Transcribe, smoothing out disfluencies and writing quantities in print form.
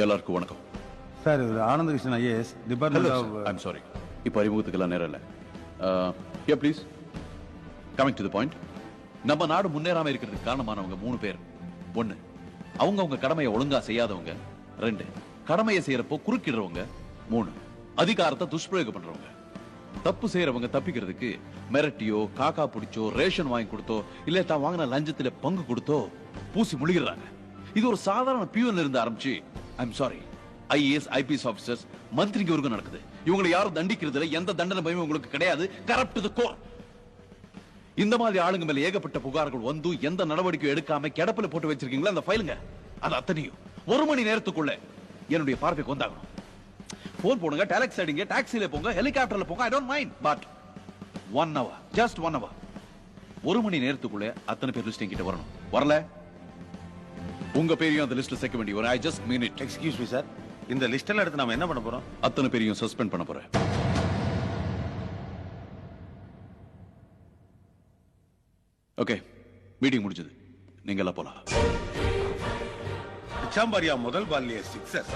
எல்லாருக்கும் வணக்கம் சார். இது Anandakrishnan IAS department of. I'm sorry, இப்போ அறிமுகத்துக்கெல்லாம் நேரம் இல்லை. Here please, coming to the point. நம்ம நாடு முன்னேறாம இருக்கிறதுக்கு காரணமானவங்க 3 பேர். 1, அவங்க கடமையை ஒழுங்கா செய்யாதவங்க. 2, கடமையை செய்யறப்போ குறுக்கிடுறவங்க. 3, அதிகாரத்தை துஷ்பிரயோகம் பண்றவங்க. தப்பு செய்யறவங்க தப்பிக்கிறதுக்கு மிரட்டியோ, காக்கா பிடிச்சோ, ரேஷன் வாங்கி கொடுத்தோ, இல்ல தான் வாங்கின லஞ்சத்துல பங்கு கொடுத்தோ பூசி முழுகிறாங்க. இது ஒரு சாதாரண பியூன்ல இருந்து ஆரம்பிச்சு, I'm sorry, IAS IPS officers மந்திரிக்கு வரைக்கும் நடக்குது. இவங்களை யாரும் தண்டிக்கிறதுல எந்த தண்டனை பயமும் உங்களுக்கு கிடையாது. கரப்ட் தி கோர். இந்த மாதிரி ஆளுங்க மேல ஏகப்பட்ட புகார்கள் வந்து எந்த நடவடிக்கையும் எடுக்காம கிடப்பில போட்டு வச்சிருக்கீங்களா அந்த ஃபைலுங்க, அது அத்தனையும் 1 மணி நேரத்துக்குள்ள என்னுடைய பார்வைக்கு வந்தாகணும். போன் போடுங்க, டாக்ஸி அடிங்க, டாக்ஸில போங்க, ஹெலிகாப்டர்ல போங்க, I don't mind. But 1 hour, just 1 hour, 1 மணி நேரத்துக்குள்ள அத்தனை பேர் லிஸ்ட் என்கிட்ட வரணும். வரல உங்க பேரையும் அந்த லிஸ்ட்ல சேர்க்க வேண்டிய வரும். I just mean it. Excuse me sir, இந்த லிஸ்ட் எல்லாம் எடுத்து நாம என்ன பண்ண போறோம்? அத்தனை பேரையும் சஸ்பெண்ட் பண்ண போறேன். ஓகே, மீட்டிங் முடிஞ்சது, நீங்க எல்லாம் போலாம். சாம்பாரியா முதல் பால்லியே 6 சார்.